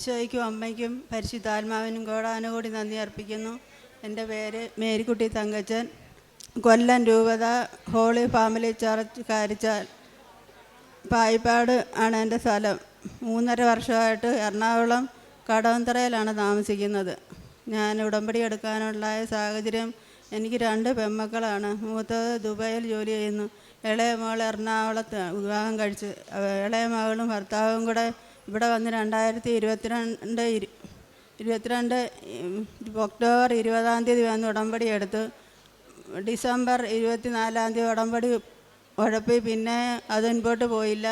ഈശോയ്ക്കും അമ്മയ്ക്കും പരിശുദ്ധാത്മാവിനും കോടാനുകൂടി നന്ദി അർപ്പിക്കുന്നു. എൻ്റെ പേര് മേരിക്കുട്ടി തങ്കച്ചൻ. കൊല്ലം രൂപത holy family church Karichal Payippad ആണ് എൻ്റെ സ്ഥലം. 3.5 വർഷമായിട്ട് എറണാകുളം കടവന്തറയിലാണ് താമസിക്കുന്നത്. ഞാൻ ഉടമ്പടി എടുക്കാനുള്ള സാഹചര്യം, എനിക്ക് 2 പെൺമക്കളാണ്. മൂത്തത് ദുബായിൽ ജോലി ചെയ്യുന്നു. ഇളയ മകൾ എറണാകുളത്ത് വിവാഹം കഴിച്ച്. ഇളയ മകളും ഭർത്താവും കൂടെ ഇവിടെ വന്ന് 2022 ഒക്ടോബർ 20 വന്ന് ഉടമ്പടി എടുത്ത്. ഡിസംബർ 24 ഉടമ്പടി ഉഴപ്പി. പിന്നെ അത് മുൻപോട്ട് പോയില്ല.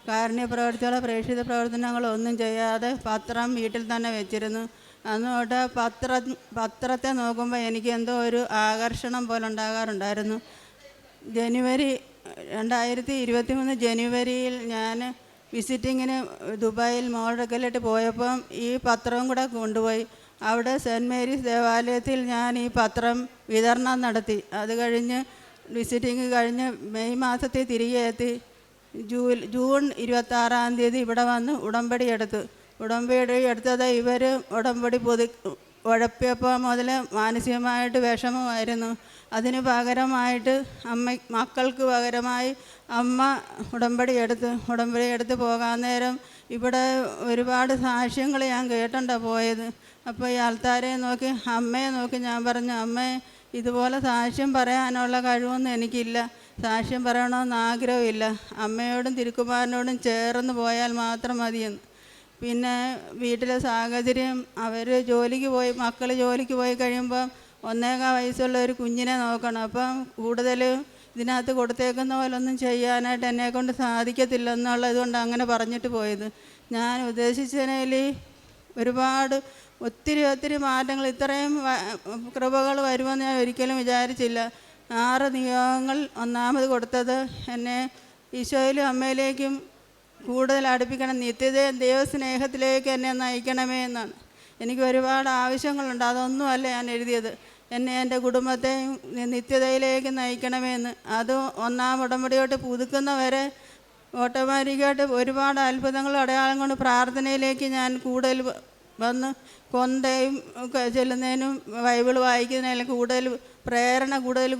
കാരുണ്യ പ്രവർത്തികളോ പ്രേക്ഷിത പ്രവർത്തനങ്ങളോ ഒന്നും ചെയ്യാതെ പത്രം വീട്ടിൽ തന്നെ വെച്ചിരുന്നു. അന്ന് തൊട്ട് പത്രത്തെ നോക്കുമ്പോൾ എനിക്ക് എന്തോ ഒരു ആകർഷണം പോലെ ഉണ്ടാകാറുണ്ടായിരുന്നു. 2023 ജനുവരിയിൽ ഞാൻ വിസിറ്റിങ്ങിന് ദുബായിൽ മോളെടുക്കലിട്ട് പോയപ്പം ഈ പത്രവും കൂടെ കൊണ്ടുപോയി. അവിടെ സെൻറ്റ് മേരീസ് ദേവാലയത്തിൽ ഞാൻ ഈ പത്രം വിതരണം നടത്തി. അത് കഴിഞ്ഞ് വിസിറ്റിങ് കഴിഞ്ഞ് മെയ് മാസത്തിൽ തിരികെ എത്തി. ജൂൺ 26 ഇവിടെ വന്ന് ഉടമ്പടി എടുത്തു. ഉടമ്പടി എടുത്തത് ഇവർ ഉടമ്പടി ഉഴപ്പിയപ്പോൾ മുതൽ മാനസികമായിട്ട് വിഷമമായിരുന്നു. അതിന് പകരമായിട്ട് മക്കൾക്ക് പകരമായി അമ്മ ഉടമ്പടി എടുത്ത് പോകാൻ നേരം ഇവിടെ ഒരുപാട് സാക്ഷ്യങ്ങൾ ഞാൻ കേട്ടുണ്ടാണ് പോയത്. അപ്പോൾ ഈ ആൾക്കാരെ നോക്കി അമ്മയെ നോക്കി ഞാൻ പറഞ്ഞു, അമ്മേ, ഇതുപോലെ സാക്ഷ്യം പറയാനുള്ള കഴിവൊന്നും എനിക്കില്ല, സാക്ഷ്യം പറയണമെന്ന് ആഗ്രഹമില്ല, അമ്മയോടും തിരുക്കുമാരനോടും ചേർന്ന് പോയാൽ മാത്രം മതിയെന്ന്. പിന്നെ വീട്ടിലെ സാഹചര്യം, മക്കൾ ജോലിക്ക് പോയി കഴിയുമ്പം 1.25 വയസ്സുള്ള ഒരു കുഞ്ഞിനെ നോക്കണം. അപ്പം കൂടുതൽ ഇതിനകത്ത് കൊടുത്തേക്കുന്ന പോലൊന്നും ചെയ്യാനായിട്ട് എന്നെക്കൊണ്ട് സാധിക്കത്തില്ലെന്നുള്ളതുകൊണ്ട് അങ്ങനെ പറഞ്ഞിട്ട് പോയത്. ഞാൻ ഉദ്ദേശിച്ചതിൽ ഒത്തിരി മാറ്റങ്ങൾ, ഇത്രയും കൃപകൾ വരുമെന്ന് ഞാൻ ഒരിക്കലും വിചാരിച്ചില്ല. 6 നിയോഗങ്ങൾ ഒന്നാമത് കൊടുത്തത് എന്നെ ഈശോയിലും അമ്മയിലേക്കും കൂടുതൽ അടുപ്പിക്കണം, നിത്യതയും ദൈവസ്നേഹത്തിലേക്ക് എന്നെ നയിക്കണമേ എന്നാണ്. എനിക്ക് ഒരുപാട് ആവശ്യങ്ങളുണ്ട്, അതൊന്നുമല്ല ഞാൻ എഴുതിയത്. എന്നെ എൻ്റെ കുടുംബത്തെയും നിത്യതയിലേക്ക് നയിക്കണമെന്ന്. അത് 1-ാം ഉടമ്പടിയോട്ട് പുതുക്കുന്നവരെ ഓട്ടോമാറ്റിക്കായിട്ട് ഒരുപാട് അത്ഭുതങ്ങളും അടയാളം കൊണ്ട് പ്രാർത്ഥനയിലേക്ക് ഞാൻ കൂടുതൽ വന്ന് കൊന്തയും ചെല്ലുന്നതിനും ബൈബിൾ വായിക്കുന്നതിനും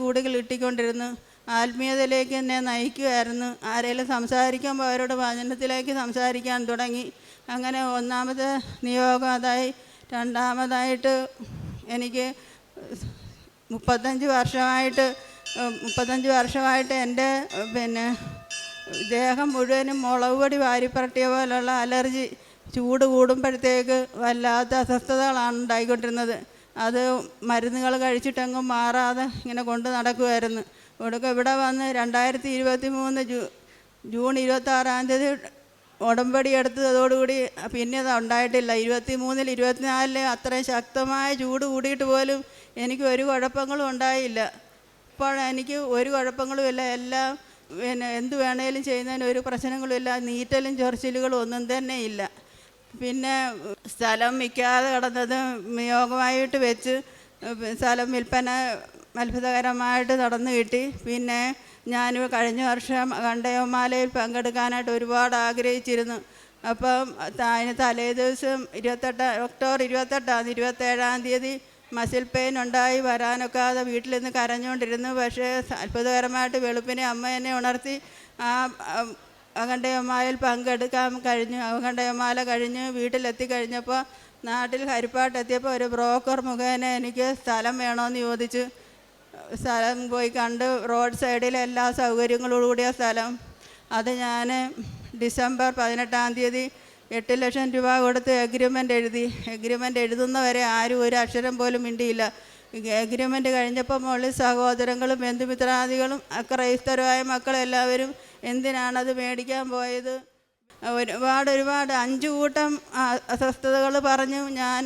കൂടുതൽ ഇട്ടിക്കൊണ്ടിരുന്നു. ആത്മീയതയിലേക്ക് എന്നെ നയിക്കുമായിരുന്നു. ആരെങ്കിലും സംസാരിക്കുമ്പോൾ അവരോട് വചനത്തിലേക്ക് സംസാരിക്കാൻ തുടങ്ങി. അങ്ങനെ 1-ാമത്തെ നിയോഗം അതായി. 2-ാമതായിട്ട് എനിക്ക് 35 വർഷമായിട്ട് എൻ്റെ ദേഹം മുഴുവനും മുളക് പൊടി വാരിപ്പറട്ടിയ പോലുള്ള അലർജി. ചൂട് കൂടുമ്പോഴത്തേക്ക് വല്ലാത്ത അസ്വസ്ഥതകളാണ് ഉണ്ടായിക്കൊണ്ടിരുന്നത്. അത് മരുന്നുകൾ കഴിച്ചിട്ടെങ്ങും മാറാതെ ഇങ്ങനെ കൊണ്ട് നടക്കുമായിരുന്നു. ഇവിടെ വന്ന് 2023 ജൂൺ 26 ഉടമ്പടി എടുത്തതോടുകൂടി പിന്നെ അത് ഉണ്ടായിട്ടില്ല. 23 24 അത്രയും ശക്തമായ ചൂട് കൂടിയിട്ട് പോലും എനിക്ക് ഒരു കുഴപ്പങ്ങളും ഉണ്ടായില്ല. ഇപ്പോൾ എനിക്ക് ഒരു കുഴപ്പങ്ങളുമില്ല. എല്ലാം എന്ത് വേണേലും ചെയ്യുന്നതിന് ഒരു പ്രശ്നങ്ങളുമില്ല. നീറ്റലും ചൊറിച്ചിലുകളും ഒന്നും തന്നെ ഇല്ല. പിന്നെ സ്ഥലം വിൽക്കാതെ കിടന്നത് നിയോഗമായിട്ട് വെച്ച് സ്ഥലം വിൽപ്പന അത്ഭുതകരമായിട്ട് നടന്നു കിട്ടി. പിന്നെ ഞാൻ കഴിഞ്ഞ വർഷം കണ്ടയമാലയിൽ പങ്കെടുക്കാനായിട്ട് ഒരുപാട് ആഗ്രഹിച്ചിരുന്നു. അപ്പം അതിന് തലേ ദിവസം ഒക്ടോബർ 27 മസിൽ പെയിൻ ഉണ്ടായി വരാനൊക്കാതെ വീട്ടിൽ നിന്ന് കരഞ്ഞുകൊണ്ടിരുന്നു. പക്ഷേ അത്ഭുതകരമായിട്ട് വെളുപ്പിനെ അമ്മ എന്നെ ഉണർത്തി ആ അഖണ്ഡയമാലയിൽ പങ്കെടുക്കാൻ കഴിഞ്ഞു. അഖണ്ഡയമാല കഴിഞ്ഞ് വീട്ടിലെത്തിക്കഴിഞ്ഞപ്പോൾ നാട്ടിൽ ഹരിപ്പാട്ടെത്തിയപ്പോൾ ഒരു ബ്രോക്കർ മുഖേന എനിക്ക് സ്ഥലം വേണമെന്ന് ചോദിച്ചു. സ്ഥലം പോയി കണ്ട്, റോഡ് സൈഡിൽ എല്ലാ സൗകര്യങ്ങളോടുകൂടിയ സ്ഥലം. അത് ഞാൻ ഡിസംബർ 18 8 ലക്ഷം രൂപ കൊടുത്ത് എഗ്രിമെൻ്റ് എഴുതുന്നവരെ ആരും ഒരു അക്ഷരം പോലും മിണ്ടിയില്ല. എഗ്രിമെൻ്റ് കഴിഞ്ഞപ്പോൾ മുകളിൽ സഹോദരങ്ങളും ബന്ധുമിത്രാദികളും ക്രൈസ്തവരായ മക്കളെല്ലാവരും എന്തിനാണത് മേടിക്കാൻ പോയത്? ഒരുപാട് 5 കൂട്ടം അസ്വസ്ഥതകൾ പറഞ്ഞു. ഞാൻ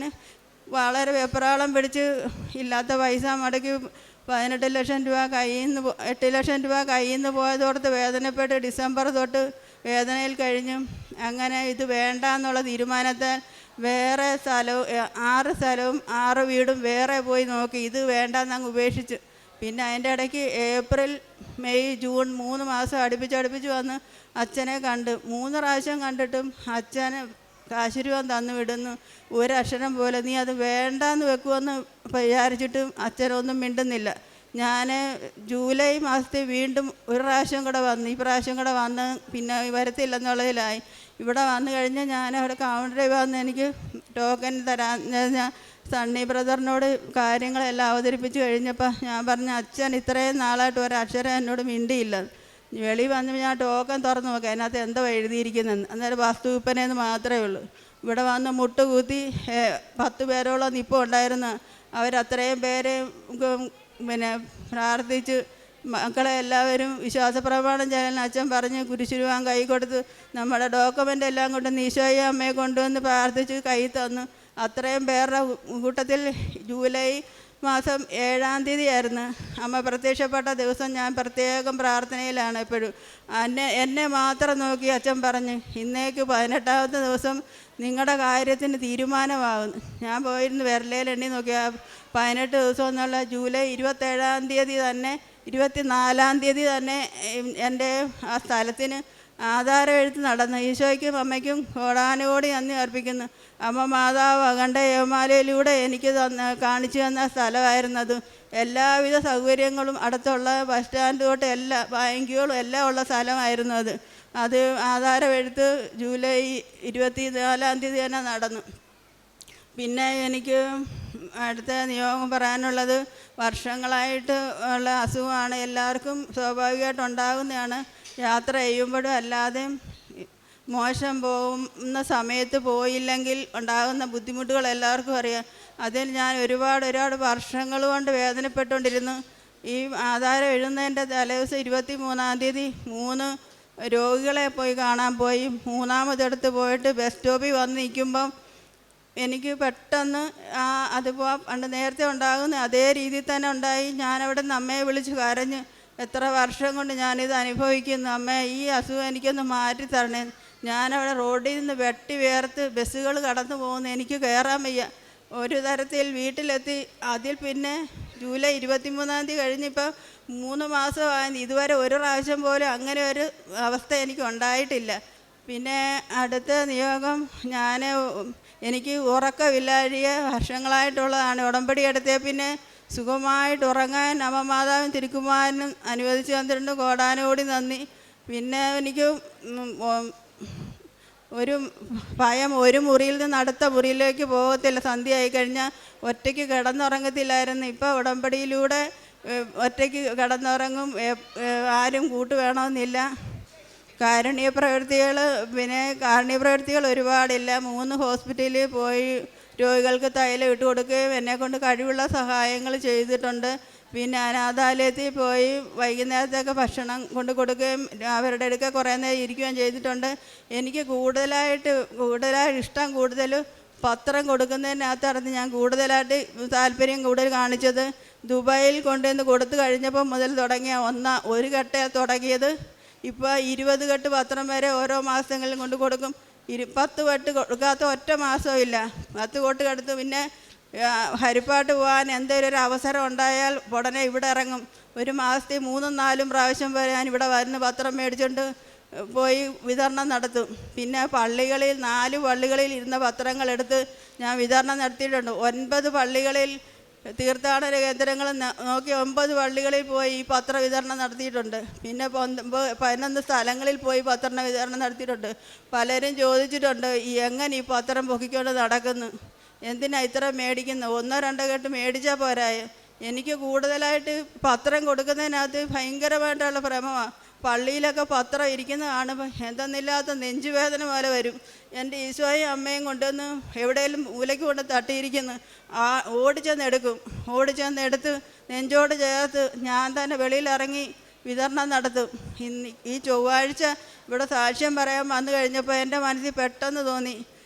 വളരെ വെപ്രാളം പിടിച്ച് ഇല്ലാത്ത പൈസ മുടക്കി 8 ലക്ഷം രൂപ കയ്യിൽ നിന്ന് പോയതോർത്ത് വേദനപ്പെട്ട് ഡിസംബർ തൊട്ട് വേദനയിൽ കഴിഞ്ഞു. അങ്ങനെ ഇത് വേണ്ട എന്നുള്ള തീരുമാനത്താൽ വേറെ 6 സ്ഥലവും 6 വീടും വേറെ പോയി നോക്കി. ഇത് വേണ്ടെന്നങ്ങ് ഉപേക്ഷിച്ചു. പിന്നെ അതിൻ്റെ ഇടയ്ക്ക് ഏപ്രിൽ മെയ് ജൂൺ 3 മാസം അടുപ്പിച്ച് വന്ന് അച്ഛനെ കണ്ട്. 3 പ്രാവശ്യം കണ്ടിട്ടും അച്ഛന് കാശുരൂപം തന്നു വിടുന്നു. ഒരക്ഷരം പോലെ നീ അത് വേണ്ടാന്ന് വെക്കുമെന്ന് വിചാരിച്ചിട്ടും അച്ഛനൊന്നും മിണ്ടുന്നില്ല. ഞാൻ ജൂലൈ മാസത്തിൽ വീണ്ടും ഒരു പ്രാവശ്യം കൂടെ വന്നു. ഈ പ്രാവശ്യം കൂടെ വന്ന് പിന്നെ വരത്തില്ലെന്നുള്ളതിലായി. ഇവിടെ വന്നു കഴിഞ്ഞാൽ ഞാൻ അവിടെ കൗണ്ടറിൽ വന്ന് എനിക്ക് ടോക്കൺ തരാൻ ഞാൻ സണ്ണി ബ്രദറിനോട് കാര്യങ്ങളെല്ലാം അവതരിപ്പിച്ച് കഴിഞ്ഞപ്പോൾ ഞാൻ പറഞ്ഞു, അച്ഛൻ ഇത്രയും നാളായിട്ട് ഒരക്ഷരം എന്നോട് മിണ്ടിയില്ല. വെളി വന്ന് ഞാൻ ടോക്കൺ തുറന്ന് നോക്കാം അതിനകത്ത് എന്തോ എഴുതിയിരിക്കുന്നതെന്ന്. അന്നേരം വസ്തു വിൽപ്പനയെന്ന് മാത്രമേ ഉള്ളൂ. ഇവിടെ വന്ന് മുട്ടുകൂത്തി 10 പേരോളം ഇപ്പോൾ ഉണ്ടായിരുന്നു. അവരത്രയും പേരെ പിന്നെ പ്രാർത്ഥിച്ച് മക്കളെ എല്ലാവരും വിശ്വാസ പ്രമാണം ചെയ്യാൻ അച്ഛൻ പറഞ്ഞ് കുരിശുരുവാൻ കൈ കൊടുത്ത് നമ്മുടെ ഡോക്യുമെൻ്റ് എല്ലാം കൊണ്ട് ഈശോയെ അമ്മയെ കൊണ്ടുവന്ന് പ്രാർത്ഥിച്ച് കൈ തന്നു. അത്രയും പേരുടെ കൂട്ടത്തിൽ ജൂലൈ മാസം 7-ാം തീയതി ആയിരുന്നു അമ്മ പ്രത്യക്ഷപ്പെട്ട ദിവസം. ഞാൻ പ്രത്യേകം പ്രാർത്ഥനയിലാണ് എപ്പോഴും. എന്നെ മാത്രം നോക്കി അച്ഛൻ പറഞ്ഞു, ഇന്നേക്ക് 18-ാമത്തെ ദിവസം നിങ്ങളുടെ കാര്യത്തിന് തീരുമാനമാകുന്നു. ഞാൻ പോയിരുന്നു വിരലയിൽ എണ്ണി നോക്കിയാൽ 18 ദിവസം എന്നുള്ള ജൂലൈ 27-ാം തീയതി തന്നെ 24-ാം തീയതി തന്നെ എൻ്റെ ആ സ്ഥലത്തിന് ആധാരം എഴുത്ത് നടന്നു. ഈശോയ്ക്കും അമ്മയ്ക്കും കോടാനുകോടി നന്ദി അർപ്പിക്കുന്നു. അമ്മ മാതാവ് അഖണ്ഡ ജപമാലയിലൂടെ എനിക്ക് കാണിച്ചു തന്ന സ്ഥലമായിരുന്നത്. എല്ലാവിധ സൗകര്യങ്ങളും അടുത്തുള്ള ബസ് സ്റ്റാൻഡ് തൊട്ട് എല്ലാ ബാങ്കുകളും എല്ലാം ഉള്ള സ്ഥലമായിരുന്നു അത് ആധാരം എഴുത്ത് ജൂലൈ 24-ാം തീയതി തന്നെ നടന്നു. പിന്നെ എനിക്ക് അടുത്ത നിയോഗം പറയാനുള്ളത്, വർഷങ്ങളായിട്ട് ഉള്ള അസുഖമാണ്. എല്ലാവർക്കും സ്വാഭാവികമായിട്ട് ഉണ്ടാകുന്നതാണ്. യാത്ര ചെയ്യുമ്പോഴും അല്ലാതെ മോശം പോകുന്ന സമയത്ത് പോയില്ലെങ്കിൽ ഉണ്ടാകുന്ന ബുദ്ധിമുട്ടുകൾ എല്ലാവർക്കും അറിയാം. അതിൽ ഞാൻ ഒരുപാട് വർഷങ്ങൾ കൊണ്ട് വേദനപ്പെട്ടുകൊണ്ടിരുന്നു. ഈ ആധാരം എഴുതുന്നതിൻ്റെ തലേദിവസം 23-ാം തീയതി 3 രോഗികളെ പോയി കാണാൻ പോയി. 3-ാമതെടുത്ത് പോയിട്ട് ബസ് സ്റ്റോപ്പിൽ വന്ന് നിൽക്കുമ്പം എനിക്ക് പെട്ടെന്ന് പണ്ട് നേരത്തെ ഉണ്ടാകുന്ന അതേ രീതിയിൽ തന്നെ ഉണ്ടായി. ഞാനവിടെ നിന്ന് അമ്മയെ വിളിച്ച് കരഞ്ഞ്, എത്ര വർഷം കൊണ്ട് ഞാനിത് അനുഭവിക്കുന്നു, അമ്മേ ഈ അസുഖം എനിക്കൊന്ന് മാറ്റി തരണേ. ഞാനവിടെ റോഡിൽ നിന്ന് വെട്ടി വേർത്ത് ബസ്സുകൾ കടന്നു പോകുന്നു, എനിക്ക് കയറാൻ വയ്യ. ഒരു തരത്തിൽ വീട്ടിലെത്തി. അതിൽ പിന്നെ ജൂലൈ 23-ാം തീയതി കഴിഞ്ഞിപ്പോൾ 3 മാസമായി. ഇതുവരെ ഒരു പ്രാവശ്യം പോലും അങ്ങനെ ഒരു അവസ്ഥ എനിക്ക് ഉണ്ടായിട്ടില്ല. പിന്നെ അടുത്ത നിയോഗം, എനിക്ക് ഉറക്കമില്ലാഴിക വർഷങ്ങളായിട്ടുള്ളതാണ്. ഉടമ്പടി എടുത്തേ പിന്നെ സുഖമായിട്ട് ഉറങ്ങാൻ അമ്മമാതാവും തിരുക്കുമാരനും അനുവദിച്ച് തന്നിട്ടുണ്ട്. കോടാനുകോടി നന്ദി. പിന്നെ എനിക്ക് ഒരു ഭയം, ഒരു മുറിയിൽ നിന്ന് അടുത്ത മുറിയിലേക്ക് പോകത്തില്ല. സന്ധ്യ ആയിക്കഴിഞ്ഞാൽ ഒറ്റയ്ക്ക് കിടന്നുറങ്ങത്തില്ലായിരുന്നു. ഇപ്പോൾ ഉടമ്പടിയിലൂടെ ഒറ്റയ്ക്ക് കിടന്നുറങ്ങും. ആരും കൂട്ട് വേണമെന്നില്ല. കാരുണ്യ പ്രവൃത്തികൾ ഒരുപാടില്ല. 3 ഹോസ്പിറ്റലിൽ പോയി രോഗികൾക്ക് തൈലം ഇട്ട് കൊടുക്കുകയും എന്നെക്കൊണ്ട് കഴിവുള്ള സഹായങ്ങൾ ചെയ്തിട്ടുണ്ട്. പിന്നെ അനാഥാലയത്തിൽ പോയി വൈകുന്നേരത്തൊക്കെ ഭക്ഷണം കൊണ്ട് കൊടുക്കുകയും അവരുടെ അടുക്ക കുറേ നേരം ഇരിക്കുകയും ചെയ്തിട്ടുണ്ട്. എനിക്ക് കൂടുതലായിട്ട് ഇഷ്ടം പത്രം കൊടുക്കുന്നതിനകത്താണ് ഞാൻ കൂടുതലായിട്ട് താല്പര്യം കാണിച്ചത്. ദുബായിൽ കൊണ്ടുവന്ന് കൊടുത്തു കഴിഞ്ഞപ്പോൾ മുതൽ തുടങ്ങിയ ഒരു കെട്ട തുടങ്ങിയത് ഇപ്പോൾ 20 കെട്ട് പത്രം വരെ ഓരോ മാസങ്ങളിലും കൊണ്ട് കൊടുക്കും. 10 കെട്ട് കൊടുക്കാത്ത ഒറ്റ മാസമില്ല. 10 കെട്ട് കൊടുത്ത് പിന്നെ ഹരിപ്പാട്ട് പോകാൻ എന്തെങ്കിലും ഒരു അവസരം ഉണ്ടായാൽ ഉടനെ ഇവിടെ ഇറങ്ങും. ഒരു മാസത്തിൽ 3-4 പ്രാവശ്യം വരെ ഞാൻ ഇവിടെ വരുന്ന പത്രം മേടിച്ചുകൊണ്ട് പോയി വിതരണം നടത്തും. പിന്നെ 4 പള്ളികളിൽ ഇരുന്ന പത്രങ്ങളെടുത്ത് ഞാൻ വിതരണം നടത്തിയിട്ടുണ്ട്. 9 പള്ളികളിൽ തീർത്ഥാടന കേന്ദ്രങ്ങൾ നോക്കി 9 പള്ളികളിൽ പോയി ഈ പത്ര വിതരണം നടത്തിയിട്ടുണ്ട്. പിന്നെ 11 സ്ഥലങ്ങളിൽ പോയി പത്ര വിതരണം നടത്തിയിട്ടുണ്ട്. പലരും ചോദിച്ചിട്ടുണ്ട്, എങ്ങനെ ഈ പത്രം പൊക്കിക്കൊണ്ട് നടക്കുന്നു, എന്തിനാ ഇത്ര മേടിക്കുന്നു, 1-2 കെട്ട് മേടിച്ചാൽ പോരായോ. എനിക്ക് കൂടുതലായിട്ട് പത്രം കൊടുക്കുന്നതിനകത്ത് ഭയങ്കരമായിട്ടുള്ള ഭ്രമമാണ്. പള്ളിയിലൊക്കെ പത്രം ഇരിക്കുന്ന കാണുമ്പോൾ എന്തെന്നില്ലാത്ത നെഞ്ചുവേദന പോലെ വരും. എൻ്റെ ഈശോയും അമ്മയും കൊണ്ടുവന്ന് എവിടെയെങ്കിലും മൂലയ്ക്ക് കൊണ്ട് തട്ടിയിരിക്കുന്നു. ഓടിച്ചെന്നെടുത്ത് നെഞ്ചോട് ചേർത്ത് ഞാൻ തന്നെ വെളിയിലിറങ്ങി വിതരണം നടത്തും. ഈ ചൊവ്വാഴ്ച ഇവിടെ സാക്ഷ്യം പറയാൻ വന്നു കഴിഞ്ഞപ്പോൾ എൻ്റെ മനസ്സിൽ പെട്ടെന്ന് തോന്നി,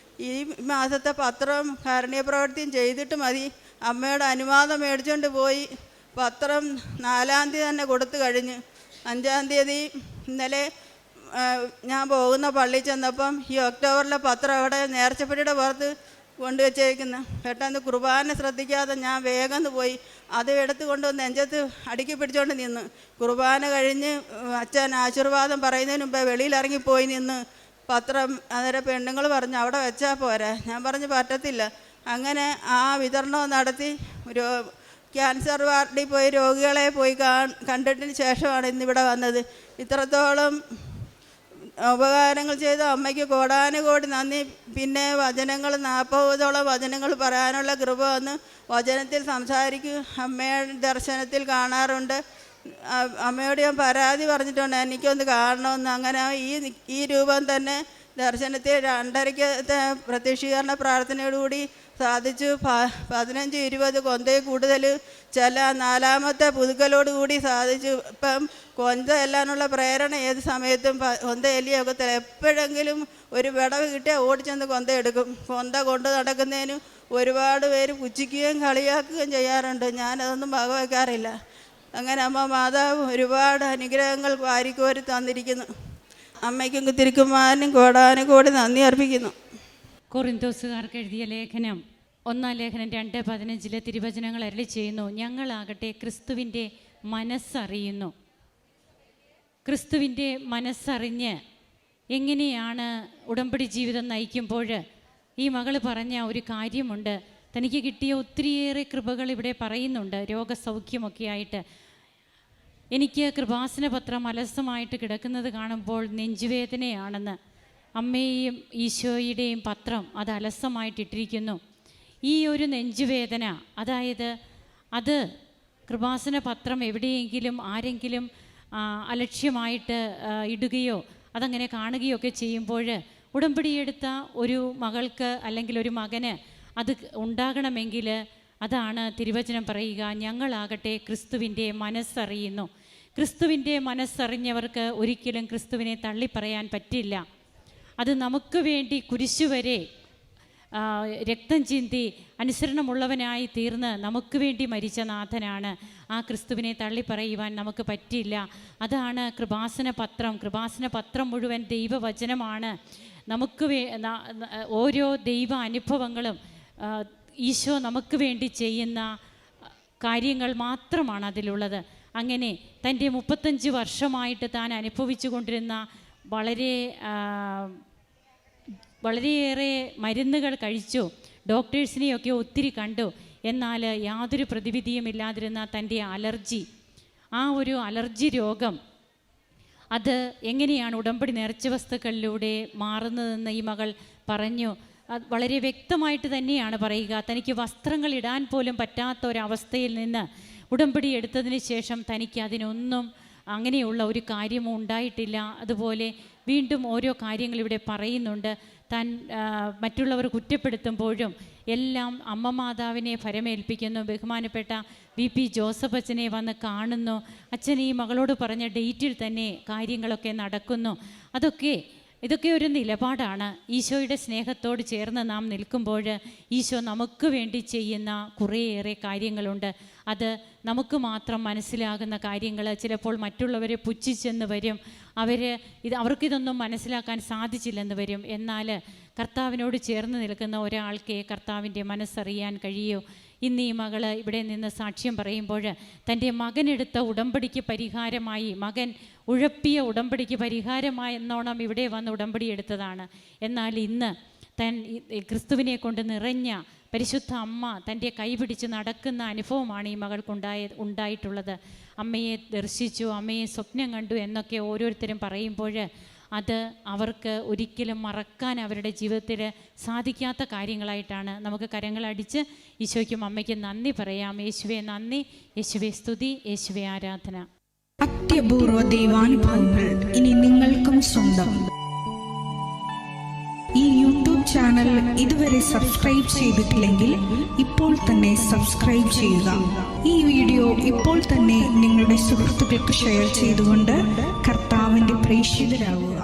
ഈ മാസത്തെ പത്രം കാരുണ്യ പ്രവൃത്തിയും ചെയ്തിട്ട് മതി. അമ്മയുടെ അനുവാദം മേടിച്ചുകൊണ്ട് പോയി പത്രം 4-ാം തീയതി തന്നെ കൊടുത്തു കഴിഞ്ഞ്. 5-ാം തീയതി ഇന്നലെ ഞാൻ പോകുന്ന പള്ളിയിൽ ചെന്നപ്പം ഈ ഒക്ടോബറിലെ പത്രം അവിടെ നേർച്ചപ്പെട്ടിയുടെ പുറത്ത് കൊണ്ടുവച്ചേക്കുന്നു. പെട്ടെന്ന് കുർബാന ശ്രദ്ധിക്കാതെ ഞാൻ വേഗം പോയി അത് എടുത്ത് കൊണ്ടുവന്ന് നെഞ്ചത്ത് അടുക്കി പിടിച്ചുകൊണ്ട് നിന്ന് കുർബാന കഴിഞ്ഞ് അച്ഛൻ ആശീർവാദം പറയുന്നതിന് മുമ്പേ വെളിയിലിറങ്ങിപ്പോയി നിന്ന് പത്രം. അന്നേരം പെണ്ണുങ്ങൾ പറഞ്ഞു അവിടെ വെച്ചാൽ പോരാ. ഞാൻ പറഞ്ഞു പറ്റത്തില്ല. അങ്ങനെ ആ വിതരണവും നടത്തി ക്യാൻസർ വാർഡിൽ പോയി രോഗികളെ പോയി കണ്ടിട്ടതിന് ശേഷമാണ് ഇന്നിവിടെ വന്നത്. ഇത്രത്തോളം ഉപകാരങ്ങൾ ചെയ്ത അമ്മയ്ക്ക് കോടാനുകോടി നന്ദി. പിന്നെ വചനങ്ങൾ 40ഓളം വചനങ്ങൾ പറയാനുള്ള കൃപ വന്ന് വചനത്തിൽ സംസാരിക്കും. അമ്മയുടെ ദർശനത്തിൽ കാണാറുണ്ട്. അമ്മയോട് ഞാൻ പരാതി പറഞ്ഞിട്ടുണ്ട് എനിക്കൊന്ന് കാണണമെന്ന്. അങ്ങനെ ഈ രൂപം തന്നെ ദർശനത്തിൽ 2:30 പ്രത്യക്ഷീകരണ പ്രാർത്ഥനയോടുകൂടി സാധിച്ചു. 15-20 കൊന്തയിൽ കൂടുതൽ ചില 4ാമത്തെ പുതുക്കലോടുകൂടി സാധിച്ചു. ഇപ്പം കൊന്ത എല്ലാനുള്ള പ്രേരണ ഏത് സമയത്തും കൊന്ത എലിയൊക്കെ എപ്പോഴെങ്കിലും ഒരു വിടവ് കിട്ടിയാൽ ഓടിച്ചെന്ന് കൊന്ത എടുക്കും. കൊന്ത കൊണ്ട് നടക്കുന്നതിനും ഒരുപാട് പേര് പുച്ഛിക്കുകയും കളിയാക്കുകയും ചെയ്യാറുണ്ട്. ഞാനതൊന്നും വകവയ്ക്കാറില്ല. അങ്ങനെ അമ്മ മാതാവ് ഒരുപാട് അനുഗ്രഹങ്ങൾ വാരിക്കോരി തന്നിരിക്കുന്നു. അമ്മയ്ക്കും തിരുക്കുമാരനും കോടാനുകോടി നന്ദി അർപ്പിക്കുന്നു. കൊറിന്തോസുകാർക്ക് എഴുതിയ ലേഖനം 1 ലേഖനം 2:15 തിരുവചനങ്ങൾ അരുളി ചെയ്യുന്നു, ഞങ്ങളാകട്ടെ ക്രിസ്തുവിൻ്റെ മനസ്സറിയുന്നു. ക്രിസ്തുവിൻ്റെ മനസ്സറിഞ്ഞ് എങ്ങനെയാണ് ഉടമ്പടി ജീവിതം നയിക്കുമ്പോൾ ഈ മകൾ പറഞ്ഞ ഒരു കാര്യമുണ്ട്. തനിക്ക് കിട്ടിയ ഒത്തിരിയേറെ കൃപകൾ ഇവിടെ പറയുന്നുണ്ട്. രോഗസൗഖ്യമൊക്കെ ആയിട്ട് എനിക്ക് കൃപാസന പത്രം അലസമായിട്ട് കിടക്കുന്നത് കാണുമ്പോൾ നെഞ്ചുവേദനയാണെന്ന്. അമ്മയെയും ഈശോയുടെയും പത്രം അത് അലസമായിട്ടിട്ടിരിക്കുന്നു. ഈ ഒരു നെഞ്ചുവേദന, അതായത് അത് കൃപാസന പത്രം എവിടെയെങ്കിലും ആരെങ്കിലും അലക്ഷ്യമായിട്ട് ഇടുകയോ അതങ്ങനെ കാണുകയോ ഒക്കെ ചെയ്യുമ്പോൾ ഉടമ്പടിയെടുത്ത ഒരു മകൾക്ക് അല്ലെങ്കിൽ ഒരു മകന് അത് ഉണ്ടാകണമെങ്കിൽ അതാണ് തിരുവചനം പറയുക, ഞങ്ങളാകട്ടെ ക്രിസ്തുവിൻ്റെ മനസ്സറിയുന്നു. ക്രിസ്തുവിൻ്റെ മനസ്സറിഞ്ഞവർക്ക് ഒരിക്കലും ക്രിസ്തുവിനെ തള്ളിപ്പറയാൻ പറ്റില്ല. അത് നമുക്ക് വേണ്ടി കുരിശുവരെ രക്തം ചിന്തി അനുസരണമുള്ളവനായി തീർന്ന് നമുക്ക് വേണ്ടി മരിച്ച നാഥനാണ്. ആ ക്രിസ്തുവിനെ തള്ളിപ്പറയുവാൻ നമുക്ക് പറ്റില്ല. അതാണ് കൃപാസന പത്രം. കൃപാസന പത്രം മുഴുവൻ ദൈവവചനമാണ്. നമുക്ക് ഓരോ ദൈവ അനുഭവങ്ങളും ഈശോ നമുക്ക് വേണ്ടി ചെയ്യുന്ന കാര്യങ്ങൾ മാത്രമാണ് അതിലുള്ളത്. അങ്ങനെ തൻ്റെ 35 വർഷമായിട്ട് താൻ അനുഭവിച്ചു കൊണ്ടിരുന്ന വളരെയേറെ മരുന്നുകൾ കഴിച്ചു, ഡോക്ടേഴ്സിനെയൊക്കെ ഒത്തിരി കണ്ടു. എന്നാൽ യാതൊരു പ്രതിവിധിയും ഇല്ലാതിരുന്ന തൻ്റെ അലർജി, ആ ഒരു അലർജി രോഗം അത് എങ്ങനെയാണ് ഉടമ്പടി നേർച്ച വസ്തുക്കളിലൂടെ മാറുന്നതെന്ന് ഈ മകൾ പറഞ്ഞു. വളരെ വ്യക്തമായിട്ട് തന്നെയാണ് പറയുക. തനിക്ക് വസ്ത്രങ്ങൾ ഇടാൻ പോലും പറ്റാത്ത ഒരവസ്ഥയിൽ നിന്ന് ഉടമ്പടി എടുത്തതിന് ശേഷം തനിക്ക് അതിനൊന്നും അങ്ങനെയുള്ള ഒരു കാര്യവും ഉണ്ടായിട്ടില്ല. അതുപോലെ വീണ്ടും ഓരോ കാര്യങ്ങൾ ഇവിടെ പറയുന്നുണ്ട്. താൻ മറ്റുള്ളവർ കുറ്റപ്പെടുത്തുമ്പോഴും എല്ലാം അമ്മ മാതാവിനെ ഫരമേൽപ്പിക്കുന്നു. ബഹുമാനപ്പെട്ട VP ജോസഫ് അച്ഛനെ വന്ന് കാണുന്നു. അച്ഛൻ ഈ മകളോട് പറഞ്ഞ ഡേറ്റിൽ തന്നെ കാര്യങ്ങളൊക്കെ നടക്കുന്നു. ഇതൊക്കെ ഒരു നിലപാടാണ്. ഈശോയുടെ സ്നേഹത്തോട് ചേർന്ന് നാം നിൽക്കുമ്പോൾ ഈശോ നമുക്ക് വേണ്ടി ചെയ്യുന്ന കുറേയേറെ കാര്യങ്ങളുണ്ട്. അത് നമുക്ക് മാത്രം മനസ്സിലാകുന്ന കാര്യങ്ങൾ ചിലപ്പോൾ മറ്റുള്ളവരെ പുച്ഛിച്ചെന്ന് വരും. അവർക്കിതൊന്നും മനസ്സിലാക്കാൻ സാധിച്ചില്ലെന്ന് വരും. എന്നാൽ കർത്താവിനോട് ചേർന്ന് നിൽക്കുന്ന ഒരാൾക്ക് കർത്താവിൻ്റെ മനസ്സറിയാൻ കഴിയൂ. ഇന്ന് ഈ മകൾ ഇവിടെ നിന്ന് സാക്ഷ്യം പറയുമ്പോൾ തൻ്റെ മകനെടുത്ത ഉടമ്പടിക്ക് പരിഹാരമായി, മകൻ ഉഴപ്പിയ ഉടമ്പടിക്ക് പരിഹാരമായി എന്നോണം ഇവിടെ വന്ന് ഉടമ്പടി എടുത്തതാണ്. എന്നാൽ ഇന്ന് ക്രിസ്തുവിനെ കൊണ്ട് നിറഞ്ഞ പരിശുദ്ധ അമ്മ തൻ്റെ കൈപിടിച്ച് നടക്കുന്ന അനുഭവമാണ് ഈ മകൾക്കുണ്ടായിട്ടുള്ളത്. അമ്മയെ ദർശിച്ചു, അമ്മയെ സ്വപ്നം കണ്ടു എന്നൊക്കെ ഓരോരുത്തരും പറയുമ്പോൾ അത് അവർക്ക് ഒരിക്കലും മറക്കാൻ അവരുടെ ജീവിതത്തിൽ സാധിക്കാത്ത കാര്യങ്ങളായിട്ടാണ്. നമുക്ക് കരങ്ങളടിച്ച് ഈശോയ്ക്കും അമ്മയ്ക്കും നന്ദി പറയാം. യേശുവേ നന്ദി, യേശുവേ സ്തുതി, യേശുവേ ആരാധന. അത്യപൂർവ ദൈവാനുഭവങ്ങൾ ഇനി നിങ്ങൾക്കും സ്വന്തം. ഈ യൂട്യൂബ് ചാനൽ ഇതുവരെ സബ്സ്ക്രൈബ് ചെയ്തിട്ടില്ലെങ്കിൽ ഇപ്പോൾ തന്നെ സബ്സ്ക്രൈബ് ചെയ്യുക. ഈ വീഡിയോ ഇപ്പോൾ തന്നെ നിങ്ങളുടെ സുഹൃത്തുക്കൾക്ക് ഷെയർ ചെയ്തുകൊണ്ട് കർത്താവിൻ്റെ പ്രേക്ഷിതരാകുക.